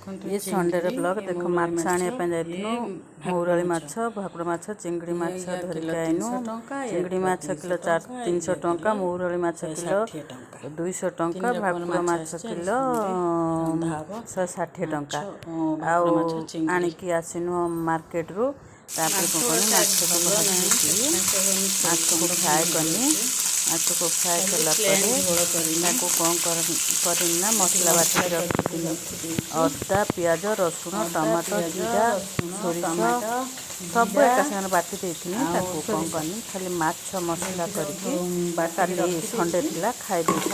ये Sunday blog देख माछ आने जाइनु मौरली माछ भाकुड़ माछ चिंगड़ी माछ धरिक आइनु चिंगड़ी माछ किलो 300 टंका मौरली माछ किलो 200 टंका भाकुड़ माछ किलो 160 टंका आनिकी आसिनु मार्केट रु तापर माछ को भाजी माछ को फ्राए करनी माछ को फ्राए कला कौन करना मसला बाटी रखी अदा पियाज रसुण टमाटो जीरा सोरिष सब एक साथ बाटी देती कौन करनी खाली माछ मसला करके संडे थिला खाई देती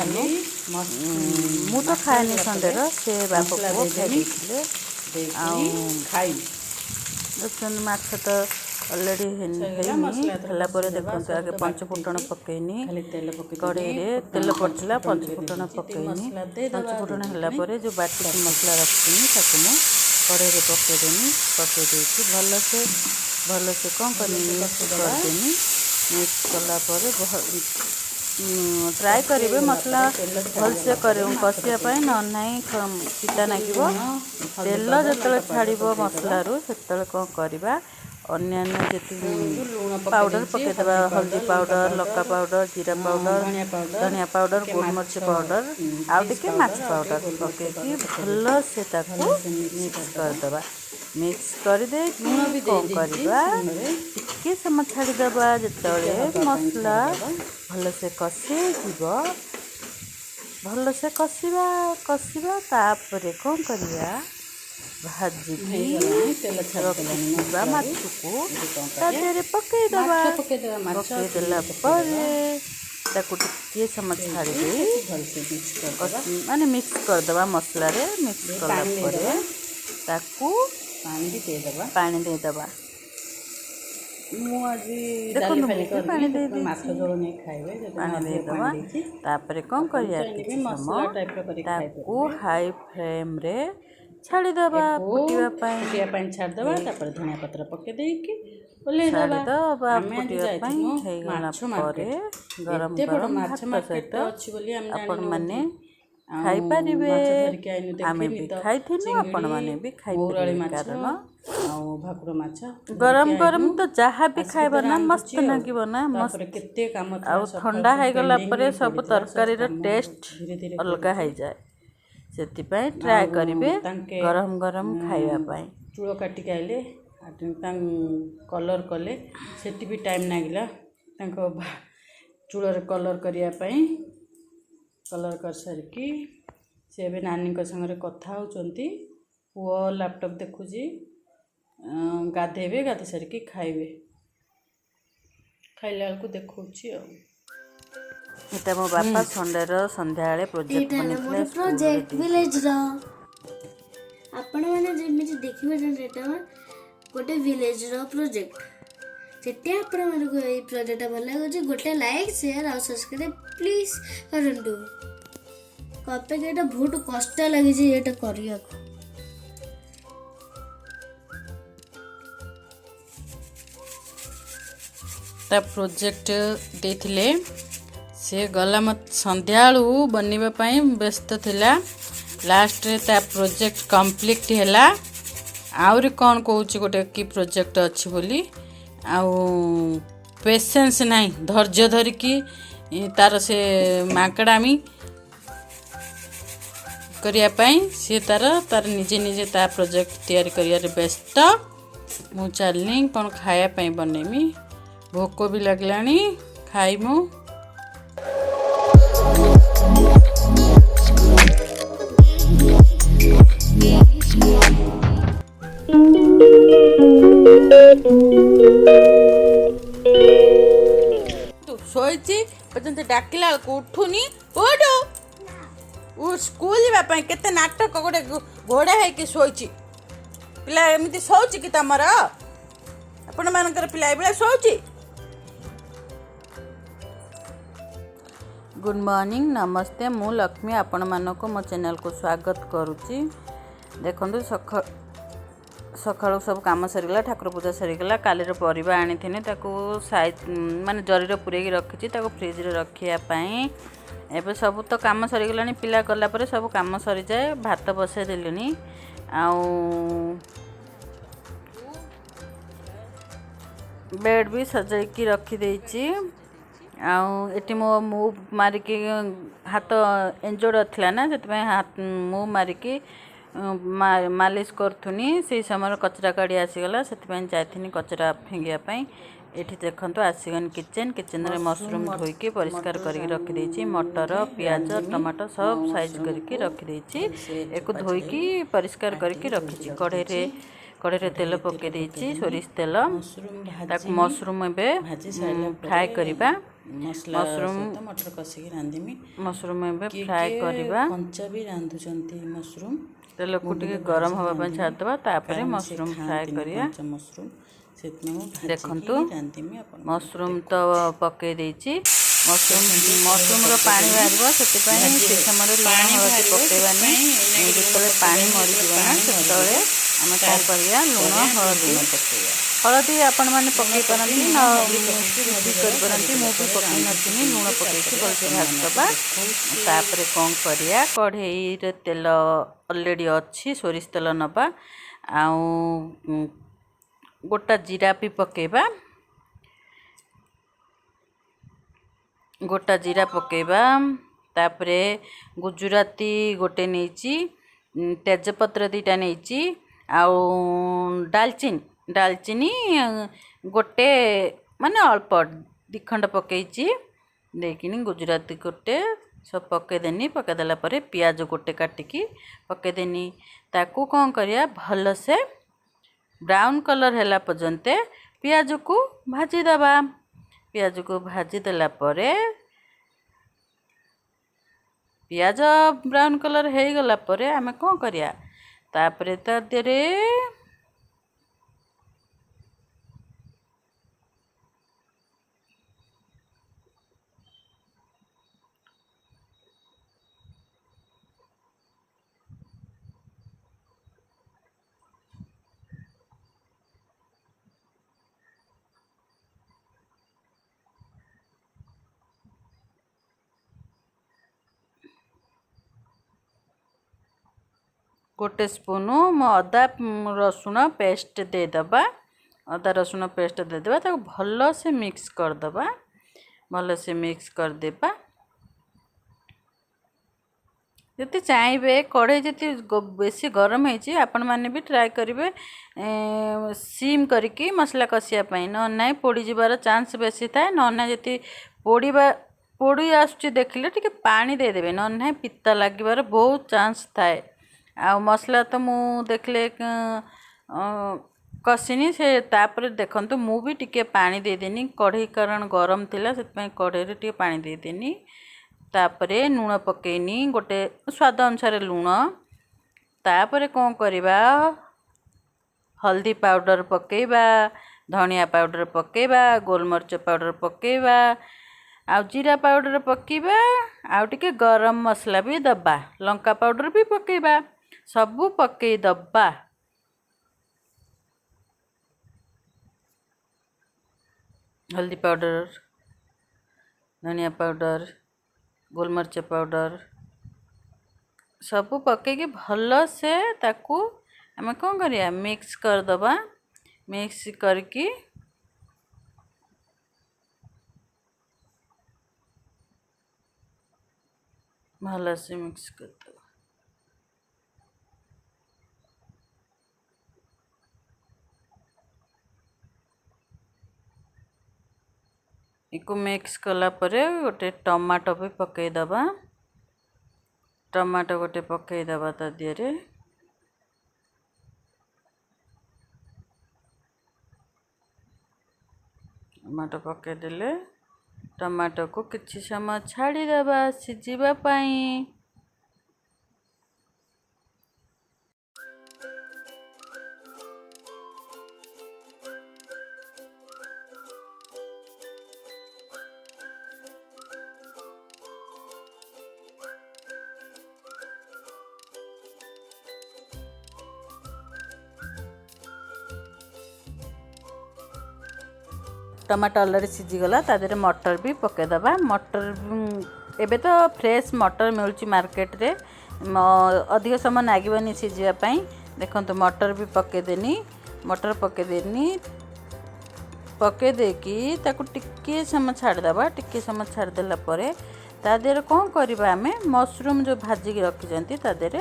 मु तो खाएनी संडे से बाप को खाई देखते माछ तो अलरेडी है देखते आगे पंचफुटन पकईनी कड़े तेल पड़ता पंचफुटन पकईनी पंचफुटन है जो बाटी मसला रखी कड़े पकईदेनी पकईदे भलसे कौन करनी मिक्स करदेनी मिक्स कलापर ट्राए करेंगे मसला भलसे कर कषापी ना पिता लगे तेल जो छाड़ मसलू से कौन करवा अन्य जी पाउडर पकईदे हल्दी पाउडर लका पाउडर जीरा पाउडर धनिया पाउडर गोलमरिच पाउडर आउटे माछ पाउडर पकईकि भल से मिक्स करदे मिक्स करदे कौन करवा टिके समय छाड़ीदे जो मसला भल से कषे भल से कषा तापर कौन करवा भाजी रखा माछ को पकईदे टे समय छाड़ी माने मिक्स करदे मसला मिक्स कलापर पानी देदे पानी देदे कौन कर हाई फ्लेम रे छाड़ीदे फुटिया छाड़दे धनिया पत्र पकईदे गरम गरम भात सहित आपण मैंने खाई पारे आमे भी खाई आपण मैंने भी खाई कारण भाकुड़ माछ गरम गरम तो जहाँ भी खाइबा ना मस्त लगे ना मस्त आउ ठंडा हो गला परे सब तरकारी टेस्ट अलग हो जाए से ट्राए करेंगे गरम गरम खाइबा चूड़ काटिक आइले कलर कले से भी टाइम लगिला चूड़ कलर करने कलर कर सारिकी से भी नानी संगे कथा होती पुओ लैपटॉप देखुची गाधेबे गाधे सारिकी खाइबे खाइला बेलू देखुची एटा मो बापा संडे रो संध्या रे प्रोजेक्ट बनितले प्रोजेक्ट विलेज रो आपण माने जेमिति देखिबे जेटा गोटे विलेज रो प्रोजेक्ट सेटे आपण माने को ए प्रोजेक्ट भल लागो गोटे लाइक शेयर और सब्सक्राइब प्लीज करंतु कपे के एटा बहुत कष्ट लागि जे एटा करिया को ता प्रोजेक्ट देथिले से गला मत संध्यालू बनवाई व्यस्त थिला लास्ट रे ता प्रोजेक्ट कंप्लीट हैला आउरी कौन कहूँ गोटे कि प्रोजेक्ट अच्छी बोली आउ पेशेंस नहीं धैर्य धरिकी तार से माकड़ामी करने सी तार निजे निजे ता प्रोजेक्ट तैयारी कर व्यस्त मु चलनी कौन खायापी बनैमी भोक भी लगलानी खाइमु शोची पर्यंत डाकिला उठुनी उठो उ स्कूल जावाई केते नाटक गोटे घोड़ा है शोची पिला एमती शोची कि तमर आपण मानकर पिला बेला शोची। गुड मॉर्निंग नमस्ते मु लक्ष्मी आपण मानक मो चैनल को स्वागत करुच्ची देखो सकाळु सब काम सरीगला ठाकुर पूजा सरीगला काली परिबा आनी साइज माने जरी पुरेकी रखी फ्रिज रे रखिया पाई एबे सब तो काम सरीगला पिला गला पर सब काम सरी जाए भात बसाई देलिनी आउ बेड भी सजाई रखी देछि आउ एटी मो मुव मारिकी हाथ इंजोर्ड थिला ना से हाथ मुव मारिकी मालिश करथुनी से समय कचरा काढ़ी आसीगला से जाइथिनी कचरा फिंगिया एठी देखंतु आसीगन किचन रे मशरूम धोईकी परिष्कार करके रखी देछि मटर प्याज टमाटर सब साइज करके रखी देछि एको धोईकी परिष्कार करके रखिछि कढ़ई रे तेल पके देछि सोरिष तेल ताकू मशरूम एबे फ्राई करिबा मशरूम मटर कसिकी रांधिमी मशरूम एबे फ्राई करिबा कंचा भी रांधुचंती मशरूम तेल को टिके गरम हवा ପାଇଁ ଛାଡିଦେବା तापरे मशरूम फ्राई करिया मशरूम देखंतु मशरूम तो पके देछि मशरूम रो पानी बाहरबो सेति पई से समय लूण हळदी पकेबानी जेतले पानी मरि जीवना सेतले हम काय करिया लूण हळदी आपण माने पके परंती न भी कर परंती मो भी पके नथिनी लूण पके के बलसे भाज दबा तापरे कोन करिया कढ़ई रे तेल ऑलरेडी अच्छी सोरिष तेल नबा आउ गोटा जीरा भी पकेबा गोटा जीरा पकेबा तापरे गुजराती गोटे नेची तेजपत्र दीटा नेची आउ डालचीनी गोटे माने अल्प दिखंड पकेची देखिनी गुजराती गोटे सब पकेदेनी पकेदेला परे पियाज गोटे काटिकी पकेदेनी ताकू कौन करिया भल से ब्राउन कलर हैला पर्यंते पियाज को भाजी दबा पियाज को भाजी देला परे पियाज ब्राउन कलर हे गला परे हमें कौन करिया तापरे ता देरे गोटे स्पून अदा रसुण पेस्ट दे दबा अदा रसुण पेस्ट दे दबा ताको भल से मिक्स कर दबा भल से मिक्स कर देबा जति चाहिए कढ़ई जति बेसी गरम है आपण माने भी ट्राई करेंगे सिम करके मसला कसिया पाई न ना पोड़ी जीवार चांस बेसी थाए न जति पोड़ी आसुची देखिले टिके पानी दे देबे न पिता लागिबार बहुत चांस थाए आ मसला तो मु देखले कसिनी से तापर देखंतु मु भी टिके पानी दे देनी कढ़ई कारण गरम थिला से कढ़ई रे टिके पानी दे देनी तापरे लूण पकेनी गोटे स्वाद अनुसार लूण तापरे कौन करिबा हल्दी पाउडर पकेबा धनिया पाउडर पकेबा गोलमरिच पाउडर पकेबा आउ जीरा पाउडर पकेबा आउ टिके गरम मसला भी दबा लंका पाउडर भी पकेबा सबू पके दबा हल्दी पाउडर धनिया पाउडर गोलमरिच पाउडर सबू पके के भल से ताकू हमें कौन करिया मिक्स कर दबा मिक्स करके भल से मिक्स कर दबा इको मिक्स कला परे गोटे टमाटो भी पकई दबा टमाटो गोटे पकई दबा ता दियरे टमाटो पकई देले टमाटो को किछि समय छाड़ी दबा सिजिबा पाई टमाटो अलरेडी सीझीगला तादेह मटर भी पकईदबा। मटर एबे तो फ्रेश मटर मिलूँ मार्केट रे, अधिक समय नागबनी सीझापी। देखो मटर भी पकईदेनी, मटर पकईदेनी, पकईदेकी टिके समय छाड़देबा। टिके समय छाड़देला तादेह कौन करवा आम मशरूम जो भाजिक रखी तादेह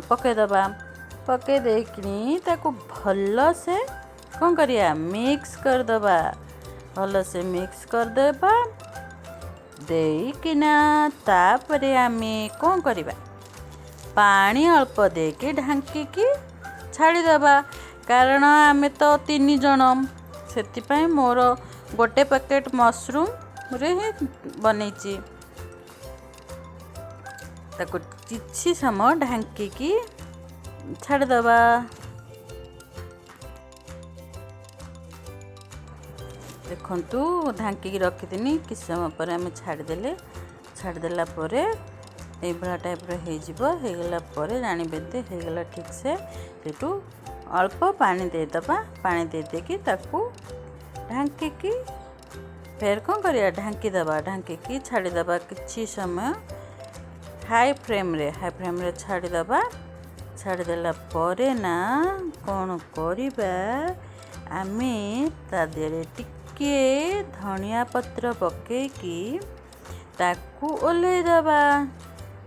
पकईदबा। पकईदेकिनी भल से कौन करिया मिक्स करदबा। भल से मिक्स करदेबा देकिना तापरे आमे कौन करिबा पानी अल्प देके ढांकी छाड़ीदबा। कारण आमे तो 3 जन से मोर गोटे पैकेट मशरूम रे ही बनईची। ताको किछि समय ढांकी छाड़ीदबा। देखंतु ढांकी रखिदिनी किछ समय पर आम छाड़देला ये भाया टाइप होगला जानवे दे होगला ठीक से। सेटू अल्प पानी देदबा। पानी दे देकी ढांकी फेर कौन करिया ढांकी दबा। ढांकी छाड़ीदबा किछि समय हाई फ्लेम रे छाड़ीदबा। छाड़देला ना कौन करिबा आमे तादेरे टिके धनिया पत्र पकेकी ताकू ओल्हेदबा।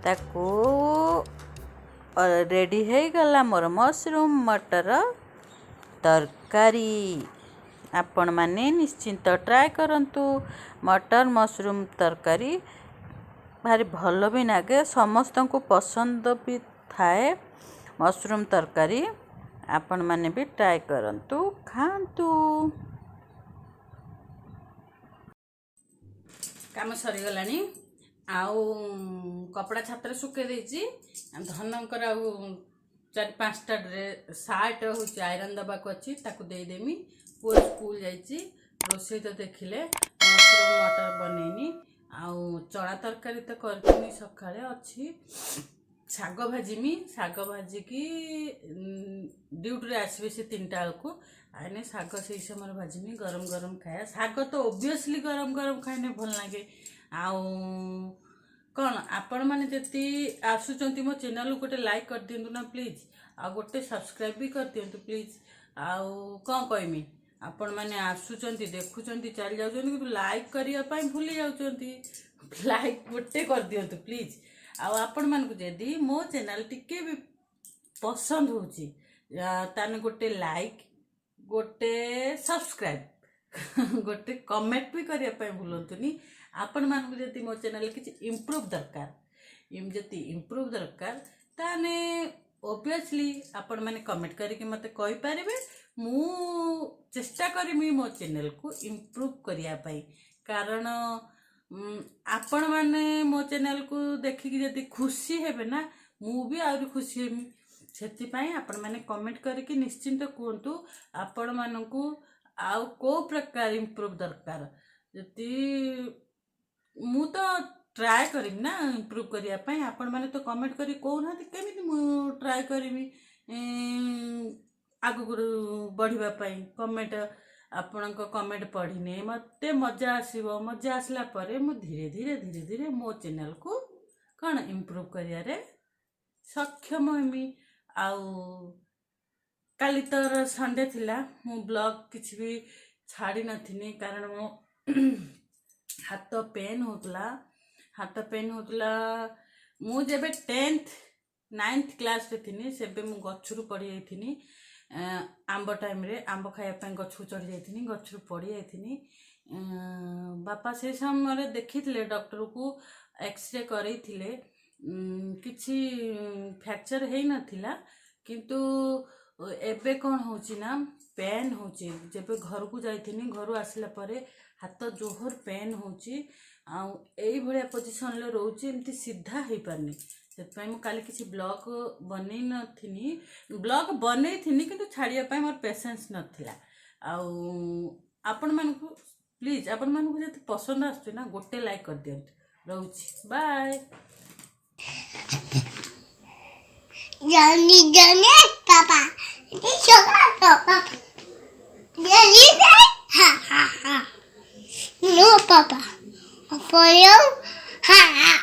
ताकू रेडी हो गला मोर मशरूम मटर तरकारी। आपण माने निश्चिंत ट्राए करंतु। मटर मशरूम तरकारी भारी भल भी नागे, समस्त को पसंद भी थाए मशरूम तरकारी। आपण माने भी ट्राए करंतु, खांतु। काम सरीगलानी आउ कपड़ा छात्र सुखे देछि। धनकर आउ 4-5टा सार्ट हूँ आयरन दबा को अच्छी ताकू देदेमी। पुआ स्कूल जाइए रोसे तो देखिले मशरूम मटर बनईनी आउ चना तरकारी तो करनी सका अच्छी। शाग भाजिमी, शाग भाजिकी ड्यूटी आसबे से 3टा बेलू आने शाग से समय भाजिमी। गरम गरम खाया शाग तो ओबियसली गरम गरम खाइने भल लगे। आउ कौन आपण मैंने जति आसुचंती मो चैनल गोटे लाइक कर दिंतु ना प्लीज, आ गोटे सब्सक्राइब भी कर दिंतु प्लीज। आउ कौन कहमी आपण मैंने आसुचंती देखुचंती चली जाउचंती किंतु लाइक करिया पई भूली जाउचंती। लाइक गोटे कर दिंतु प्लीज। आउ आपण मानकु जदी मो चैनल टिके भी पसंद होची ताने गोटे लाइक, गोटे सब्सक्राइब, गोटे कमेंट भी करिया पई भूलंतुनी। आपण मानकु जदी मो चैनल किछि इंप्रूव दरकार, जति इंप्रूव दरकार ताने ओबियसली आपण माने कमेंट करके मते कहि पारिबे। मु चेष्टा करमी मो चैनल को इंप्रूव करिया पई। कारण आपण माने मो चैनल को देखिकी जदी खुशी हेबे ना मु भी आउरी खुशी हेमी। सेति पई आपण माने कमेंट करके निश्चिंत कहंतु आपण मानकु आउ को प्रकार इंप्रूव दरकार। जति मु तो ट्राए करिम ना इंप्रूव करिया पई। आपण माने तो कमेंट करी कहना केमिति मु ट्राए करिमी आगु बढ़िबा पई। कमेंट आपणक कमेंट पढ़िने मते मजा आसीबो। मजा आसला परे मु धीरे धीरे मो चैनल को कौन इंप्रूव करिया रे सक्षम हेमी। आउ काली तर संडे थिला मु ब्लॉग किछि भी छाड़ी नथिनी कारण मो हाथ पेन होतला। मु जेबे 10th 9th क्लास रे थिनी सेबे मु गछरु पड़ी जाइथिनी। आंब टाइम रे आंब खाया पई गछरु चढ़ी जाइथिनी, गछरु पड़ी जाइथिनी। बापा से समय देखिथिले डॉक्टर को एक्सरे करैथिले किछि फ्रैक्चर हेई नथिला किंतु एबे कौन होची ना पेन होची। जेबे घर को जाइथिनी घर आसला परे हाथ जोहर पेन होची आउ एई भलिया पोजीशन ले रहउची एमती सीधा हेई पारनी। सेतपई मु काली किछि ब्लॉग बनै नथिनी, ब्लॉग बनै थिनी किंतु छाड़िया पई मोर पेशेंस नथिला। आउ आपण मानकु प्लीज आपण मानकु जति पसंद आछे ना गोटे लाइक कर दियंतु। रहउची बाय। जानी जाने पापा ये छोटा पापा ये हा हा हा। for you. Ha!